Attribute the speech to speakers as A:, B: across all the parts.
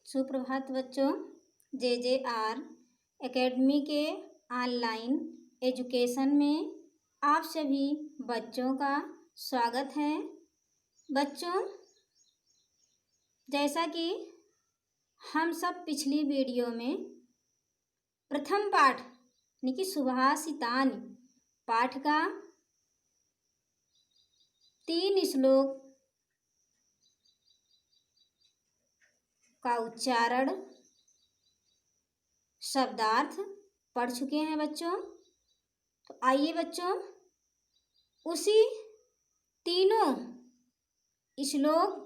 A: सुप्रभात बच्चों। JJR academy के ऑनलाइन एजुकेशन में आप सभी बच्चों का स्वागत है। बच्चों, जैसा कि हम सब पिछली वीडियो में प्रथम पाठ यानी कि सुभाषितानि पाठ का 3 श्लोक का उच्चारण शब्दार्थ पढ़ चुके हैं बच्चों। तो आइए बच्चों, उसी तीनों श्लोक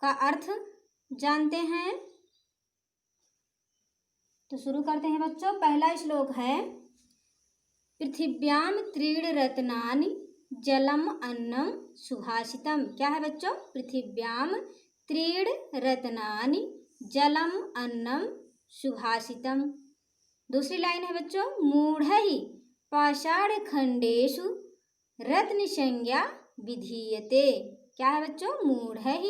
A: का अर्थ जानते हैं। तो शुरू करते हैं बच्चों। पहला श्लोक है, पृथिव्याम त्रीणि रत्नानि जलम अन्नम सुभाषितम। क्या है बच्चों? पृथिव्याम त्रीणि रत्नानि जलम अन्नम सुभाषितम। दूसरी लाइन है बच्चों, मूढ़ैः पाषाण खंडेषु रत्न संज्ञा विधीयते। क्या है बच्चों? मूढ़ैः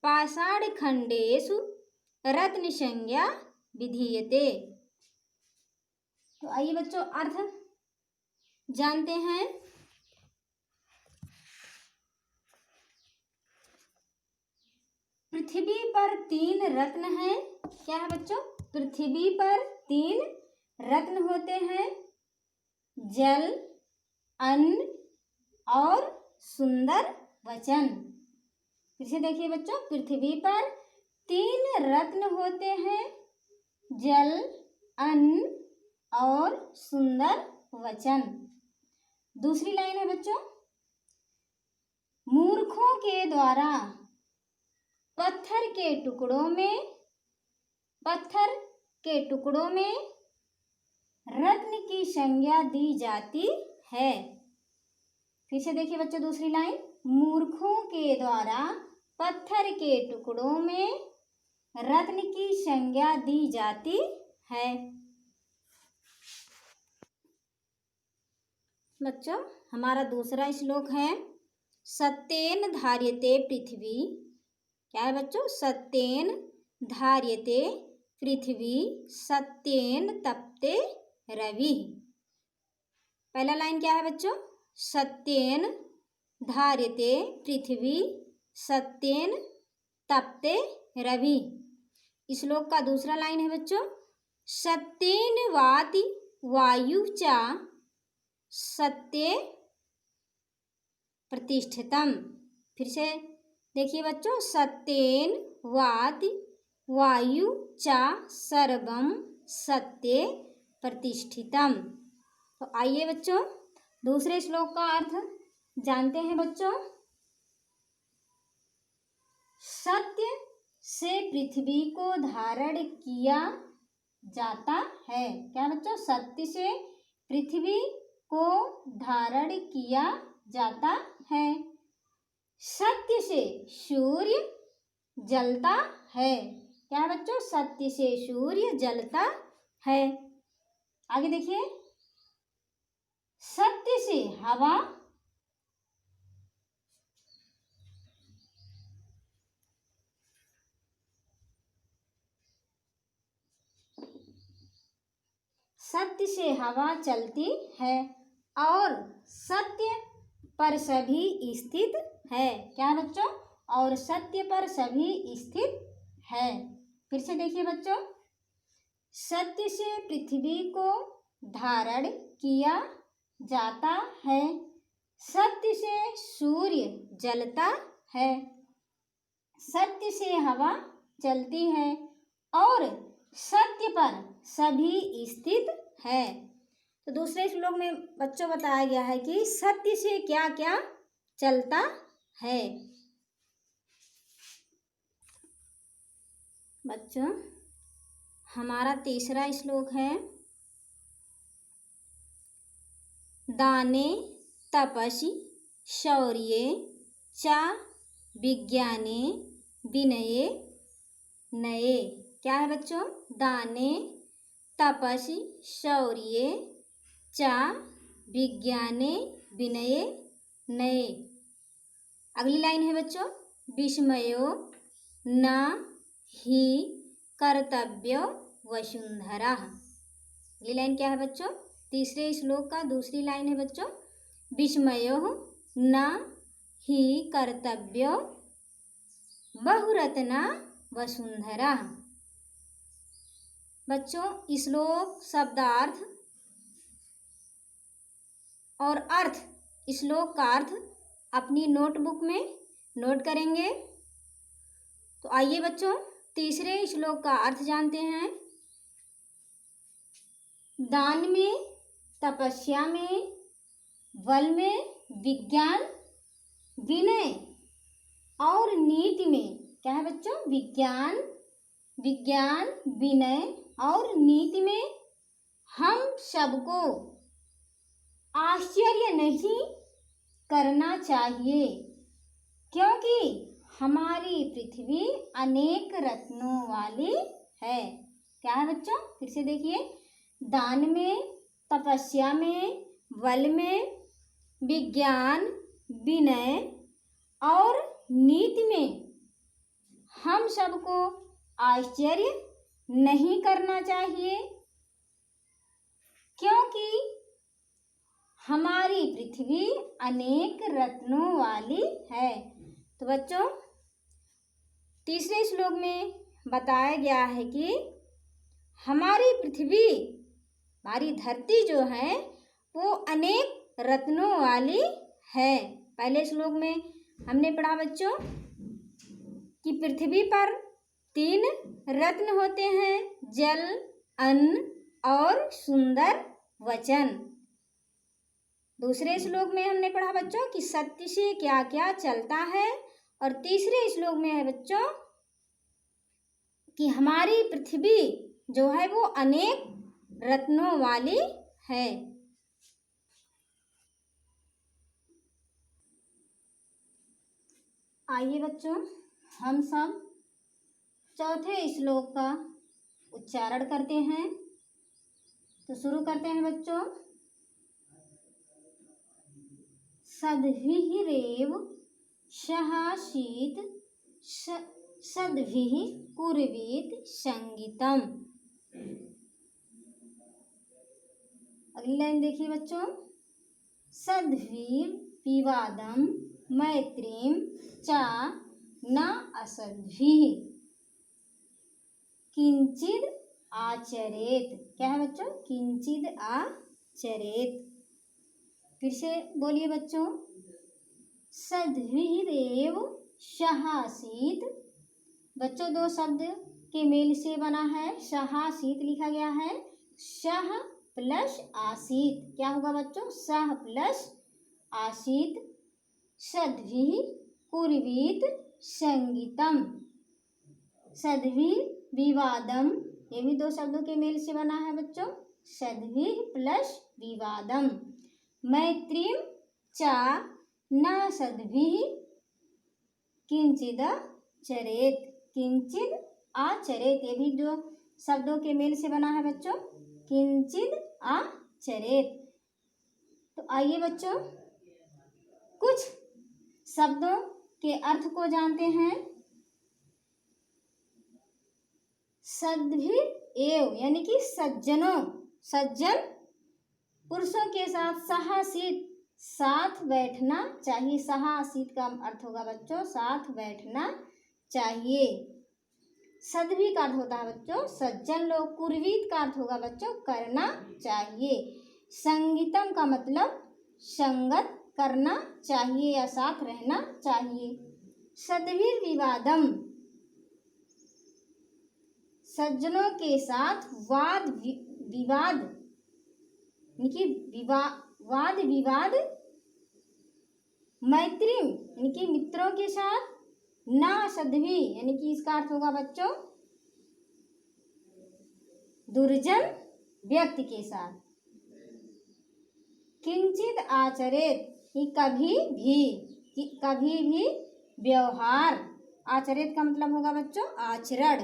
A: पाषाण खंडेषु रत्न संज्ञा विधीयते। तो आइए बच्चों, अर्थ जानते हैं। पृथ्वी पर 3 रत्न हैं। क्या है बच्चों? पृथ्वी पर 3 रत्न होते हैं, जल, अन्न और सुंदर वचन। फिर से देखिए बच्चों, पृथ्वी पर 3 रत्न होते हैं, जल, अन्न और सुंदर वचन। दूसरी लाइन है बच्चों, मूर्खों के द्वारा पत्थर के टुकड़ों में रत्न की संज्ञा दी जाती है। फिर से देखिए बच्चों, दूसरी लाइन, मूर्खों के द्वारा पत्थर के टुकड़ों में रत्न की संज्ञा दी जाती है। बच्चों, हमारा दूसरा श्लोक है, सत्येन धार्यते पृथ्वी। क्या है बच्चों? सत्येन धार्यते पृथ्वी सत्येन तप्ते रविः। पहला लाइन क्या है बच्चों? सत्येन धार्यते पृथ्वी सत्येन तप्ते रविः। श्लोक का दूसरा लाइन है बच्चों, सत्येन वाति वायु च सत्ये प्रतिष्ठितम्। फिर से देखिए बच्चों, सत्येन वाति वायु च सर्वम सत्ये प्रतिष्ठितम्। तो आइए बच्चों, दूसरे श्लोक का अर्थ जानते हैं बच्चों। सत्य से पृथ्वी को धारण किया जाता है। क्या बच्चों? सत्य से पृथ्वी को धारण किया जाता है। सत्य से सूर्य जलता है। क्या बच्चों? सत्य से सूर्य जलता है। आगे देखिए, सत्य से हवा चलती है और सत्य पर सभी स्थित है। क्या बच्चों? और सत्य पर सभी स्थित है। फिर से देखिए बच्चों, सत्य से पृथ्वी को धारण किया जाता है, सत्य से सूर्य जलता है, सत्य से हवा चलती है और सत्य पर सभी स्थित है। तो दूसरे श्लोक में बच्चों बताया गया है कि सत्य से क्या क्या चलता है। बच्चों, हमारा तीसरा श्लोक है, दाने तपसि शौर्ये च विज्ञाने विनये नये। क्या है बच्चों? दाने तपसि शौर्ये च विज्ञाने विनये नये। अगली लाइन है बच्चों, विस्मयो न ही कर्तव्य वसुंधरा। अगली लाइन क्या है बच्चों? तीसरे श्लोक का दूसरी लाइन है बच्चों, विस्मयो न ही कर्तव्य बहुरत्ना वसुंधरा। बच्चों श्लोक शब्दार्थ और अर्थ, श्लोक का अर्थ अपनी नोटबुक में नोट करेंगे। तो आइए बच्चों तीसरे श्लोक का अर्थ जानते हैं। दान में, तपस्या में, बल में, विज्ञान, विनय और नीति में, क्या है बच्चों? विज्ञान, विनय और नीति में हम सबको आश्चर्य नहीं करना चाहिए, क्योंकि हमारी पृथ्वी अनेक रत्नों वाली है। क्या है बच्चों? फिर से देखिए, दान में, तपस्या में, बल में, विज्ञान, विनय और नीति में हम सबको आश्चर्य नहीं करना चाहिए, क्योंकि हमारी पृथ्वी अनेक रत्नों वाली है। तो बच्चों तीसरे श्लोक में बताया गया है कि हमारी पृथ्वी, हमारी धरती जो है वो अनेक रत्नों वाली है। पहले श्लोक में हमने पढ़ा बच्चों कि पृथ्वी पर 3 रत्न होते हैं, जल, अन्न और सुंदर वचन। दूसरे श्लोक में हमने पढ़ा बच्चों कि सत्य से क्या क्या चलता है, और तीसरे श्लोक में है बच्चों कि हमारी पृथ्वी जो है वो अनेक रत्नों वाली है। आइए बच्चों हम सब चौथे श्लोक का उच्चारण करते हैं। तो शुरू करते हैं बच्चों। सद्भिरेव सहासीत सद्भिः कुर्वीत संगीतम। अगली लाइन देखिए बच्चों, सद्भिः विवादम मैत्रीम च न असद्भिः किंचिद आचरेत। क्या है बच्चों? किंचिद आचरेत। फिर से बोलिए बच्चों, सद्भिरेव सहासीत। बच्चों 2 शब्द के मेल से बना है, सहासीत लिखा गया है, सह प्लस आसीत। क्या होगा बच्चों? सह प्लस आसीत। सद्भिः कुर्वीत संगीतम। सद्भिः विवादम, ये भी 2 शब्दों के मेल से बना है बच्चों, सद्भिः प्लस विवादम। मैत्रीम च न सद्भिः किंचिद चरेत। किंचिद आचरेत, ये भी 2 शब्दों के मेल से बना है बच्चों, किंचिद आचरेत। तो आइए बच्चों कुछ शब्दों के अर्थ को जानते हैं। सद्भिरेव यानी कि सज्जनों, सज्जन पुरुषों के साथ सहासीत, साथ बैठना चाहिए। सहासीत का अर्थ होगा बच्चों साथ बैठना चाहिए। सद्भि का अर्थ होता है बच्चों सज्जन लोग। कुर्वीत का अर्थ होगा बच्चों करना चाहिए। संगीतम का मतलब संगत करना चाहिए या साथ रहना चाहिए। सद्भिर विवादम, सज्जनों के साथ वाद विवाद यानी वाद विवाद। मैत्री यानी कि मित्रों के साथ। ना सद्भि यानी कि इसका अर्थ होगा बच्चों दुर्जन व्यक्ति के साथ। किंचित आचरेत कि कभी भी व्यवहार। आचरित का मतलब होगा बच्चों आचरण।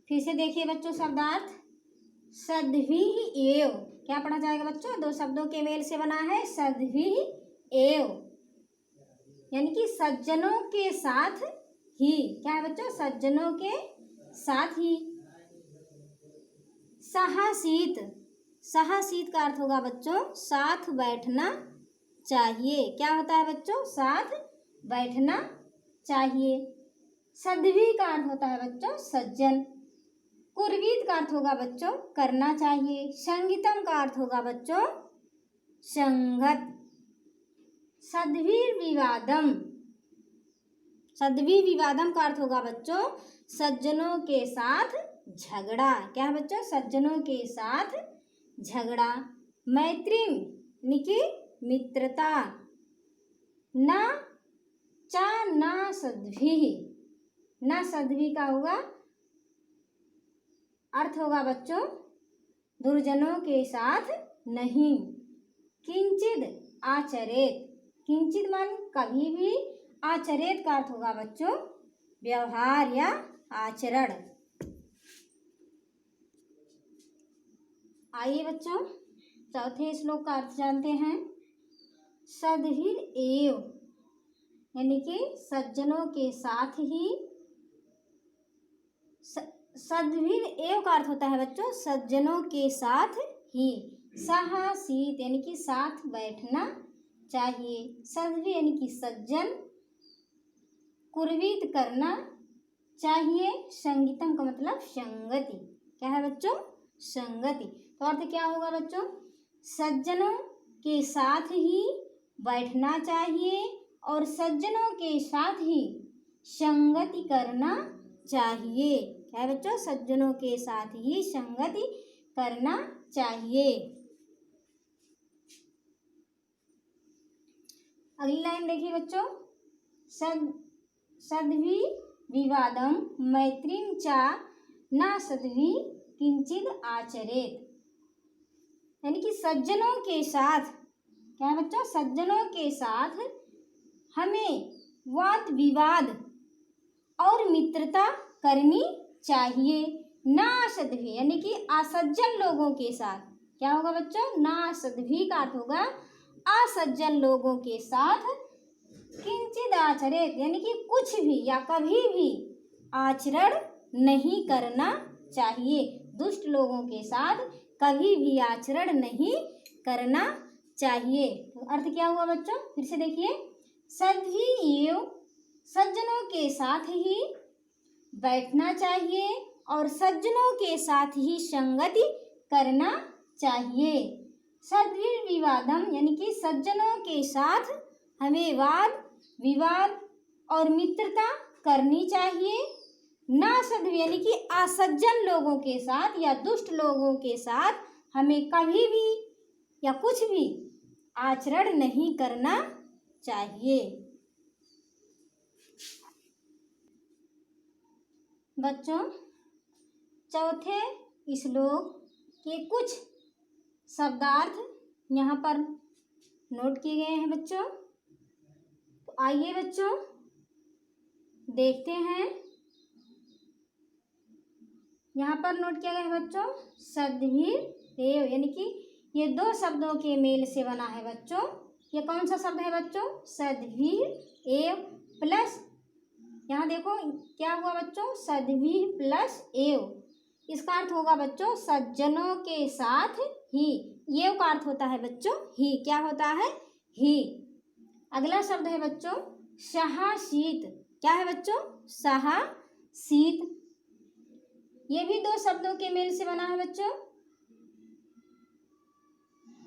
A: फिर से देखिए बच्चों शब्दार्थ। सद्भिः एव, क्या पढ़ा जाएगा बच्चों? 2 शब्दों के मेल से बना है, सद्भिः एव। यानी कि सज्जनों के साथ ही। क्या है बच्चों? सज्जनों के साथ ही। साहसीत, साहसीत का अर्थ होगा बच्चों साथ बैठना चाहिए। क्या होता है बच्चों? साथ बैठना चाहिए। सद्वी का अर्थ होता है बच्चों सज्जन। कुर्वीत का अर्थ होगा बच्चों करना चाहिए। संगीतम का अर्थ होगा बच्चों संगत। सद्भिर्विवादम, सद्भिर्विवादम का अर्थ होगा बच्चों सज्जनों के साथ झगड़ा। क्या है बच्चों? सज्जनों के साथ झगड़ा। मैत्रीम यानी कि मित्रता। ना चा ना सद्भिः, ना सद्भिः का होगा अर्थ होगा बच्चों दुर्जनों के साथ नहीं। किंचित आचरेत, किंचित मान कभी भी, आचरेत का अर्थ होगा बच्चों व्यवहार या आचरण। आइए बच्चों चौथे श्लोक का अर्थ जानते हैं। सद्भिर एव यानी कि सज्जनों के साथ ही। सद्भिर एव का अर्थ होता है बच्चों सज्जनों के साथ ही। साहसीत यानी कि साथ बैठना चाहिए। सद्भिर यानी कि सज्जन। कुर्वीत करना चाहिए। संगीतम का मतलब संगति। क्या है बच्चों? संगति। तो अर्थ क्या होगा बच्चों? सज्जनों के साथ ही बैठना चाहिए और सज्जनों के साथ ही संगति करना चाहिए। क्या है बच्चों? सज्जनों के साथ ही संगति करना चाहिए। अगली लाइन देखिए बच्चों। सद्भि विवादम मैत्रीं चा ना सद्भि किंचिद आचरेत। यानी कि सज्जनों के साथ, क्या है बच्चों? सज्जनों के साथ हमें वाद विवाद और मित्रता करनी चाहिए। ना सद्भि यानी कि असज्जन लोगों के साथ। क्या होगा बच्चों? ना सद्भि का अर्थ होगा असज्जन लोगों के साथ। किंचित आचरेत यानी कि कुछ भी या कभी भी आचरण नहीं करना चाहिए। दुष्ट लोगों के साथ कभी भी आचरण नहीं करना चाहिए। तो अर्थ क्या हुआ बच्चों? फिर से देखिए। सद्भि एव सज्जनों के साथ ही बैठना चाहिए और सज्जनों के साथ ही संगति करना चाहिए। सद्भिर विवादम यानी कि सज्जनों के साथ हमें वाद विवाद और मित्रता करनी चाहिए। ना सद्भि यानी कि असज्जन लोगों के साथ या दुष्ट लोगों के साथ हमें कभी भी या कुछ भी आचरण नहीं करना चाहिए। बच्चों चौथे श्लोक के कुछ शब्दार्थ यहाँ पर नोट किए गए हैं बच्चों। तो आइए बच्चों देखते हैं। यहाँ पर नोट किया गया है बच्चों सद्भिर एव यानी कि ये दो शब्दों के मेल से बना है बच्चों। ये कौन सा शब्द है बच्चों? सद्भिर एव प्लस, यहाँ देखो क्या हुआ बच्चों? सद्भिर प्लस एव। इसका अर्थ होगा बच्चों सज्जनों के साथ ही। ये का अर्थ होता है बच्चों ही। क्या होता है? ही। अगला शब्द है बच्चों साहसीत। क्या है बच्चों? साहसीत। ये भी दो शब्दों के मेल से बना है बच्चों।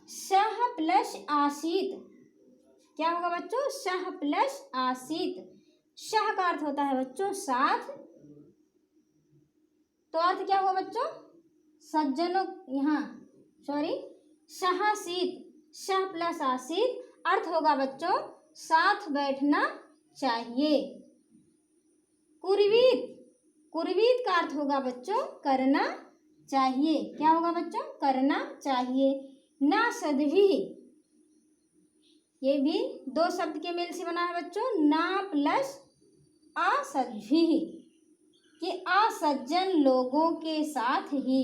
A: सह प्लस आसीत। क्या होगा बच्चों? सह प्लस आसीत। सह का अर्थ होता है बच्चों साथ। तो अर्थ क्या हुआ बच्चों? सज्जनों, यहाँ सॉरी साहसीत, सह प्लस आसीत अर्थ होगा बच्चों साथ बैठना चाहिए। कुर्वीत, कुर्वीत का अर्थ होगा बच्चों करना चाहिए। क्या होगा बच्चों? करना चाहिए। ना सद्भि ये भी दो शब्द के मेल से बना है बच्चों। ना प्लस असद्भि कि असज्जन लोगों के साथ ही।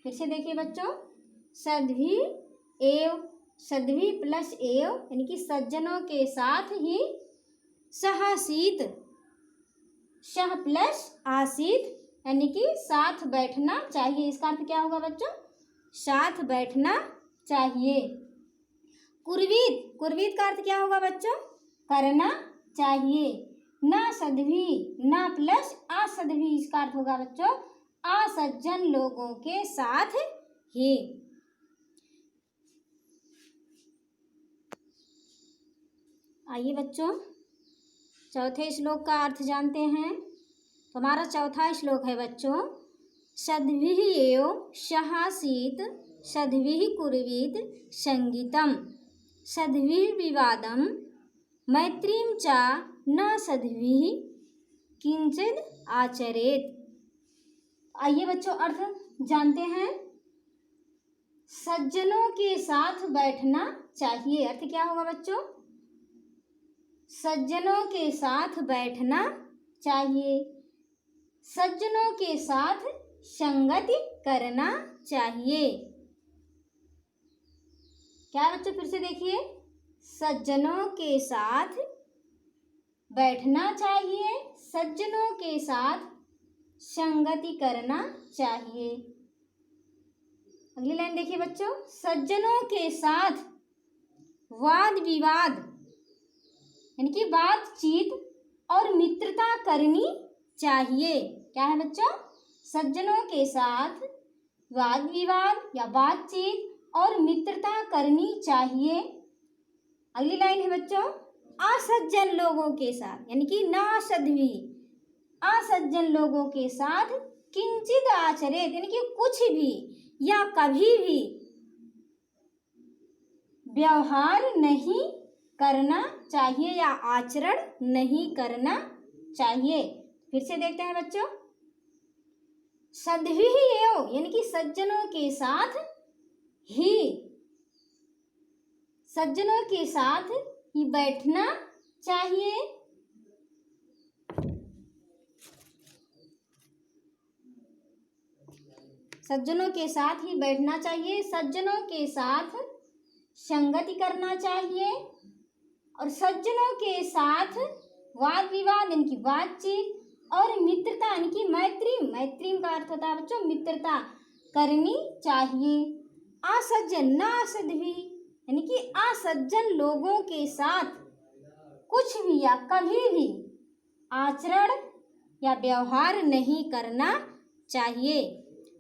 A: फिर से देखिए बच्चों सद्भि एव, सद्भि प्लस एव यानी कि सज्जनों के साथ ही सहासीत, सह प्लस आसीत यानी कि साथ बैठना चाहिए। इसका अर्थ क्या होगा बच्चों? साथ बैठना चाहिए। कुर्वीत, कुर्वीत का अर्थ क्या होगा बच्चों? करना चाहिए। ना सद्भी, ना प्लस असद्भी, इसका अर्थ होगा बच्चों असज्जन लोगों के साथ ही। आइए बच्चों चौथे श्लोक का अर्थ जानते हैं। तो हमारा चौथा श्लोक है बच्चों, सद्भिः एव सहासीत सद्भिः कुर्वीत संगीतम सद्भिः विवादम मैत्रीं च न सद्भिः किंचिद आचरेत। आइए बच्चों अर्थ जानते हैं। सज्जनों के साथ बैठना चाहिए। अर्थ क्या होगा बच्चों? सज्जनों के साथ बैठना चाहिए। सज्जनों के साथ संगति करना चाहिए। क्या बच्चों? फिर से देखिए, सज्जनों के साथ बैठना चाहिए, सज्जनों के साथ संगति करना चाहिए। अगली लाइन देखिए बच्चों, सज्जनों के साथ वाद विवाद यानी कि बातचीत और मित्रता करनी चाहिए। क्या है बच्चों? सज्जनों के साथ वाद विवाद या बातचीत और मित्रता करनी चाहिए। अगली लाइन है बच्चों, असज्जन लोगों के साथ यानी कि ना सद्भी, असज्जन लोगों के साथ किंचित आचरेत यानी कि कुछ भी या कभी भी व्यवहार नहीं करना चाहिए या आचरण नहीं करना चाहिए। फिर से देखते हैं बच्चों, सद्भिः एव यानी कि सज्जनों के साथ ही, सज्जनों के साथ ही बैठना चाहिए। सज्जनों के साथ ही बैठना चाहिए, सज्जनों के साथ संगति करना चाहिए और सज्जनों के साथ वाद विवाद यानी कि बातचीत और मित्रता यानी कि मैत्री, मैत्री का अर्थ होता है बच्चों मित्रता करनी चाहिए। असज्जन ना सद्भी यानी कि असज्जन लोगों के साथ कुछ भी या कभी भी आचरण या व्यवहार नहीं करना चाहिए।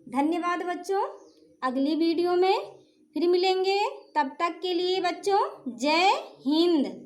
A: धन्यवाद बच्चों, अगली वीडियो में फिर मिलेंगे। तब तक के लिए बच्चों जय हिंद।